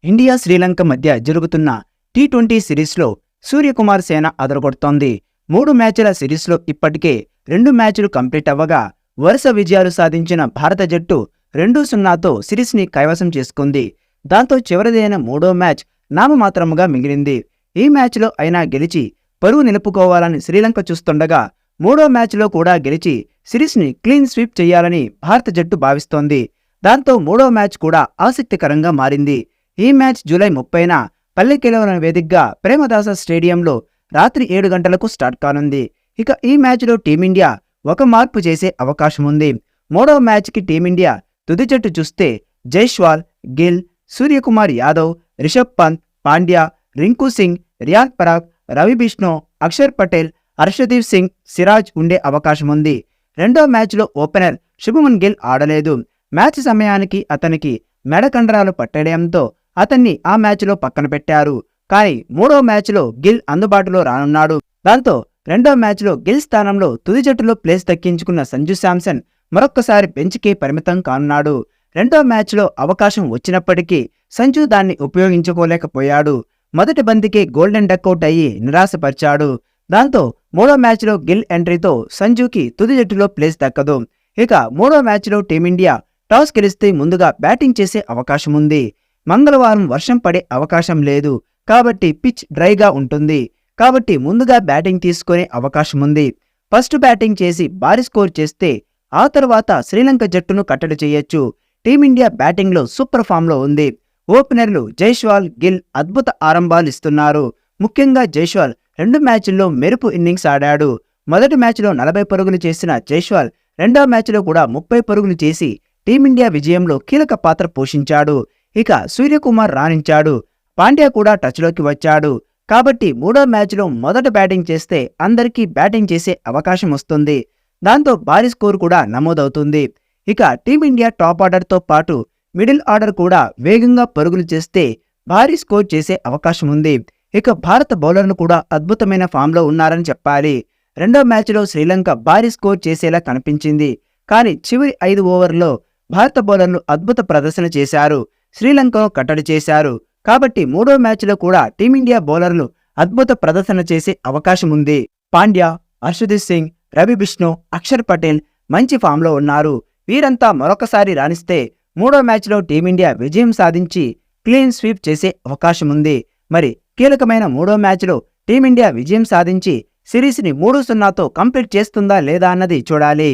India Sri Lanka మధ్య జరుగుతున్న T20 సిరీస్లో సూర్యకుమార్ సేన అదరగొడుతోంది. 3 మ్యాచ్ల సిరీస్లో ఇప్పటికే 2 మ్యాచ్లు కంప్లీట్ అవ్వగా వరుస విజయాలు సాధించిన భారత జట్టు 2-0తో సిరీస్ని కైవసం చేసుకుంది. దాంతో చివరిదైన 3వ మ్యాచ్ నామమాత్రముగా మిగిలింది. ఈ మ్యాచ్లో అయినా గెలిచి పరువు నిలుపుకోవాలని శ్రీలంక చూస్తుండగా 3వ మ్యాచ్లో కూడా గెలిచి సిరీస్ని క్లీన్ స్వీప్ చేయాలని భారత జట్టు భావిస్తోంది. దాంతో 3వ మ్యాచ్ కూడా ఆసక్తికరంగా మారింది. ఈ మ్యాచ్ జూలై 30న పల్లెకెలెవన వేదికగా ప్రేమదాస స్టేడియంలో రాత్రి 7 గంటలకు స్టార్ట్ కానుంది. ఇక ఈ మ్యాచ్లో టీమిండియా ఒక మార్పు చేసే అవకాశం ఉంది. 3వ మ్యాచ్కి టీమిండియా తుది జట్టు చూస్తే జైస్వాల్, గిల్, సూర్యకుమార్ యాదవ్, రిషబ్ పంత్, పాండ్యా, రింకు సింగ్, రియాన్ పరాగ్, రవి బిష్ణో, అక్షర్ పటేల్, హర్షదీప్ సింగ్, సిరాజ్ ఉండే అవకాశం ఉంది. 2వ మ్యాచ్లో ఓపెనర్ శుభమన్ గిల్ ఆడలేదు. మ్యాచ్ సమయానికి అతనికి మెడ కండరాలు పట్టడంతో అతన్ని ఆ మ్యాచ్లో పక్కన పెట్టారు. కానీ 3వ మ్యాచ్లో గిల్ అందుబాటులో రానున్నాడు. దాంతో 2వ మ్యాచ్లో గిల్ స్థానంలో తుది జట్టులో ప్లేస్ దక్కించుకున్న సంజు శాంసన్ మరొక్కసారి బెంచ్కి పరిమితం కానున్నాడు. 2వ మ్యాచ్లో అవకాశం వచ్చినప్పటికీ సంజు దాన్ని ఉపయోగించుకోలేకపోయాడు. మొదటి బంతికే గోల్డెన్ డక్అవుట్ అయ్యి నిరాశపరిచాడు. దాంతో 3వ మ్యాచ్లో గిల్ ఎంట్రీతో సంజుకి తుది జట్టులో ప్లేస్ దక్కదు. ఇక 3వ మ్యాచ్లో టీమిండియా టాస్ గెలిస్తే ముందుగా బ్యాటింగ్ చేసే అవకాశం ఉంది. మంగళవారం వర్షం పడే అవకాశం లేదు కాబట్టి పిచ్ డ్రైగా ఉంటుంది. కాబట్టి ముందుగా బ్యాటింగ్ తీసుకునే అవకాశం ఉంది. ఫస్ట్ బ్యాటింగ్ చేసి భారీ స్కోర్ చేస్తే ఆ తర్వాత శ్రీలంక జట్టును కట్టడి చేయొచ్చు. టీమిండియా బ్యాటింగ్లో సూపర్ ఫామ్లో ఉంది. ఓపెనర్లు జైస్వాల్, గిల్ అద్భుత ఆరంభాలు ఇస్తున్నారు. ముఖ్యంగా జైస్వాల్ 2 మ్యాచ్ల్లో మెరుపు ఇన్నింగ్స్ ఆడాడు. మొదటి మ్యాచ్లో 40 పరుగులు చేసిన జైస్వాల్ 2వ మ్యాచ్లో కూడా 30 పరుగులు చేసి టీమిండియా విజయంలో కీలక పాత్ర పోషించాడు. ఇక సూర్యకుమార్ రాణించాడు. పాండ్యా కూడా టచ్లోకి వచ్చాడు. కాబట్టి 3వ మ్యాచ్లో మొదట బ్యాటింగ్ చేస్తే అందరికీ బ్యాటింగ్ చేసే అవకాశం వస్తుంది. దాంతో భారీ స్కోర్ కూడా నమోదవుతుంది. ఇక టీమిండియా టాప్ ఆర్డర్తో పాటు మిడిల్ ఆర్డర్ కూడా వేగంగా పరుగులు చేస్తే భారీ స్కోర్ చేసే అవకాశం ఉంది. ఇక భారత బౌలర్లు కూడా అద్భుతమైన ఫామ్లో ఉన్నారని చెప్పాలి. 2వ మ్యాచ్లో శ్రీలంక భారీ స్కోర్ చేసేలా కనిపించింది. కానీ చివరి 5 ఓవర్లలో భారత బౌలర్లు అద్భుత ప్రదర్శన చేశారు. శ్రీలంకను కట్టడి చేశారు. కాబట్టి 3వ మ్యాచ్లో కూడా టీమిండియా బౌలర్లు అద్భుత ప్రదర్శన చేసే అవకాశం ఉంది. పాండ్యా, హర్షదీప్ సింగ్, రవి బిష్ణో, అక్షర్ పటేల్ మంచి ఫామ్లో ఉన్నారు. వీరంతా మరొకసారి రాణిస్తే 3వ మ్యాచ్లో టీమిండియా విజయం సాధించి క్లీన్ స్వీప్ చేసే అవకాశం ఉంది. మరి కీలకమైన 3వ మ్యాచ్లో టీమిండియా విజయం సాధించి సిరీస్ని 3-0తో కంప్లీట్ చేస్తుందా లేదా అన్నది చూడాలి.